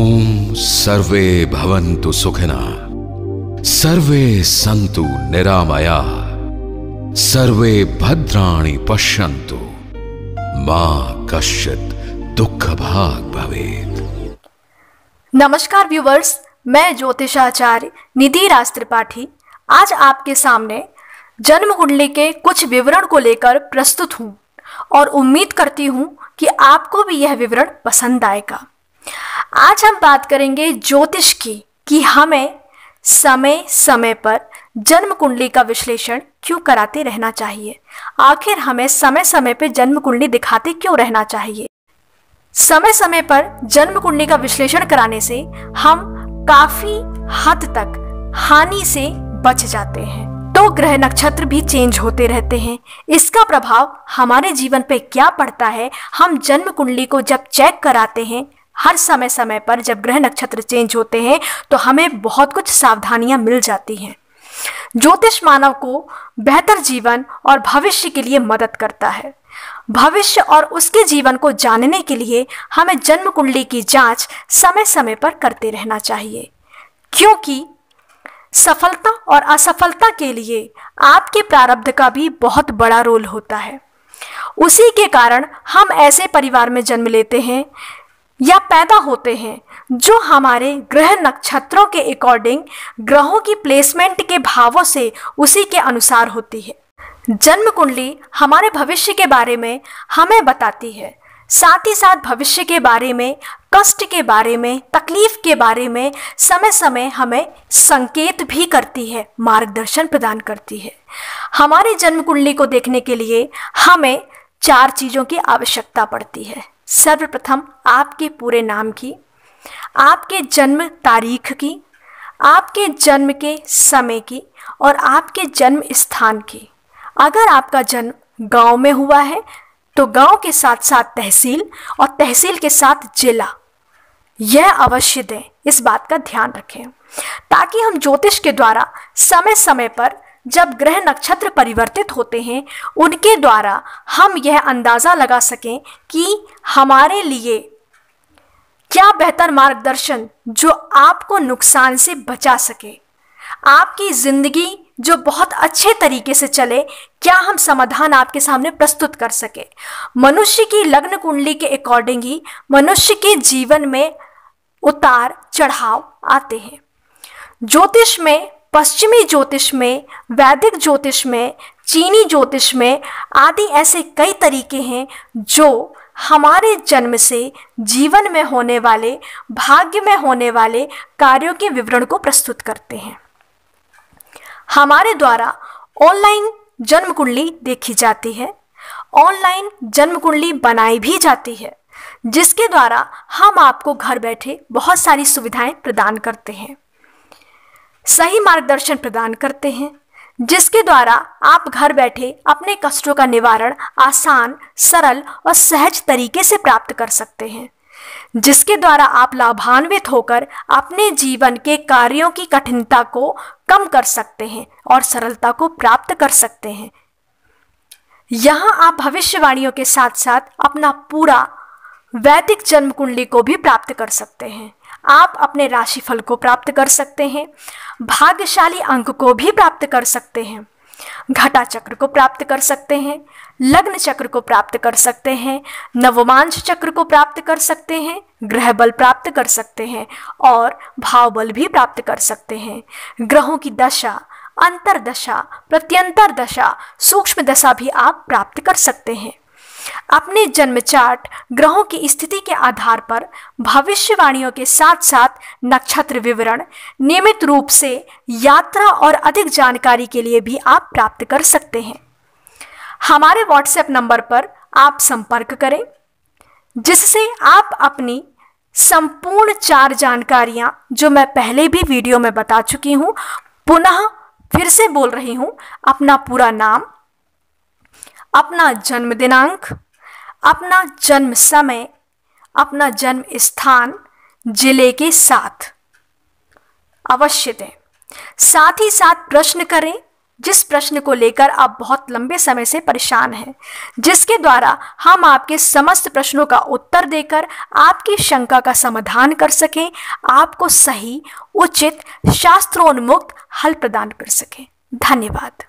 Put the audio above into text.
ओम सर्वे भवन्तु सुखिनः, सर्वे सन्तु निरामयाः, सर्वे भद्राणि पश्यन्तु, मा कश्चित् दुःखभाग् भवेत्। नमस्कार व्यूवर्स, मैं ज्योतिषाचार्य निधि राज त्रिपाठी आज आपके सामने जन्म कुंडली के कुछ विवरण को लेकर प्रस्तुत हूँ और उम्मीद करती हूँ कि आपको भी यह विवरण पसंद आएगा। आज हम बात करेंगे ज्योतिष की कि हमें समय समय पर जन्म कुंडली का विश्लेषण क्यों कराते रहना चाहिए। आखिर हमें समय समय पर जन्म कुंडली दिखाते क्यों रहना चाहिए। समय समय पर जन्म कुंडली का विश्लेषण कराने से हम काफी हद तक हानि से बच जाते हैं। तो ग्रह नक्षत्र भी चेंज होते रहते हैं, इसका प्रभाव हमारे जीवन पे क्या पड़ता है। हम जन्म कुंडली को जब चेक कराते हैं हर समय समय पर, जब ग्रह नक्षत्र चेंज होते हैं तो हमें बहुत कुछ सावधानियां मिल जाती हैं। ज्योतिष मानव को बेहतर जीवन और भविष्य के लिए मदद करता है। भविष्य और उसके जीवन को जानने के लिए हमें जन्म कुंडली की जांच समय समय पर करते रहना चाहिए, क्योंकि सफलता और असफलता के लिए आपके प्रारब्ध का भी बहुत बड़ा रोल होता है। उसी के कारण हम ऐसे परिवार में जन्म लेते हैं या पैदा होते हैं जो हमारे ग्रह नक्षत्रों के अकॉर्डिंग, ग्रहों की प्लेसमेंट के भावों से उसी के अनुसार होती है। जन्म कुंडली हमारे भविष्य के बारे में हमें बताती है, साथ ही साथ भविष्य के बारे में, कष्ट के बारे में, तकलीफ के बारे में समय समय हमें संकेत भी करती है, मार्गदर्शन प्रदान करती है। हमारी जन्म कुंडली को देखने के लिए हमें 4 चीज़ों की आवश्यकता पड़ती है। सर्वप्रथम आपके पूरे नाम की, आपके जन्म तारीख की, आपके जन्म के समय की और आपके जन्म स्थान की। अगर आपका जन्म गांव में हुआ है तो गांव के साथ साथ तहसील और तहसील के साथ जिला, यह अवश्य दें। इस बात का ध्यान रखें ताकि हम ज्योतिष के द्वारा समय समय पर जब ग्रह नक्षत्र परिवर्तित होते हैं उनके द्वारा हम यह अंदाज़ा लगा सकें कि हमारे लिए क्या बेहतर मार्गदर्शन जो आपको नुकसान से बचा सके, आपकी ज़िंदगी जो बहुत अच्छे तरीके से चले, क्या हम समाधान आपके सामने प्रस्तुत कर सके। मनुष्य की लग्न कुंडली के अकॉर्डिंग ही मनुष्य के जीवन में उतार चढ़ाव आते हैं। ज्योतिष में, पश्चिमी ज्योतिष में, वैदिक ज्योतिष में, चीनी ज्योतिष में आदि ऐसे कई तरीके हैं जो हमारे जन्म से जीवन में होने वाले, भाग्य में होने वाले कार्यों के विवरण को प्रस्तुत करते हैं। हमारे द्वारा ऑनलाइन जन्म कुंडली देखी जाती है, ऑनलाइन जन्म कुंडली बनाई भी जाती है, जिसके द्वारा हम आपको घर बैठे बहुत सारी सुविधाएं प्रदान करते हैं, सही मार्गदर्शन प्रदान करते हैं, जिसके द्वारा आप घर बैठे अपने कष्टों का निवारण आसान, सरल और सहज तरीके से प्राप्त कर सकते हैं, जिसके द्वारा आप लाभान्वित होकर अपने जीवन के कार्यों की कठिनता को कम कर सकते हैं और सरलता को प्राप्त कर सकते हैं। यहाँ आप भविष्यवाणियों के साथ साथ अपना पूरा वैदिक जन्म कुंडली को भी प्राप्त कर सकते हैं। आप अपने राशिफल को प्राप्त कर सकते हैं, भाग्यशाली अंक को भी प्राप्त कर सकते हैं, घटा चक्र को प्राप्त कर सकते हैं, लग्न चक्र को प्राप्त कर सकते हैं, नवमांश चक्र को प्राप्त कर सकते हैं, ग्रह बल प्राप्त कर सकते हैं और भाव बल भी प्राप्त कर सकते हैं। ग्रहों की दशा, अंतरदशा, प्रत्यंतर दशा, सूक्ष्म दशा भी आप प्राप्त कर सकते हैं। अपने जन्म चार्ट, ग्रहों की स्थिति के आधार पर भविष्यवाणियों के साथ साथ नक्षत्र विवरण, नियमित रूप से यात्रा और अधिक जानकारी के लिए भी आप प्राप्त कर सकते हैं। हमारे व्हाट्सएप नंबर पर आप संपर्क करें, जिससे आप अपनी संपूर्ण 4 जानकारियां जो मैं पहले भी वीडियो में बता चुकी हूं, पुनः फिर से बोल रही हूं। अपना पूरा नाम, अपना जन्म दिनांक, अपना जन्म समय, अपना जन्म स्थान, जिले के साथ अवश्य दें। साथ ही साथ प्रश्न करें जिस प्रश्न को लेकर आप बहुत लंबे समय से परेशान हैं, जिसके द्वारा हम आपके समस्त प्रश्नों का उत्तर देकर आपकी शंका का समाधान कर सकें, आपको सही, उचित, शास्त्रोन्मुक्त हल प्रदान कर सकें। धन्यवाद।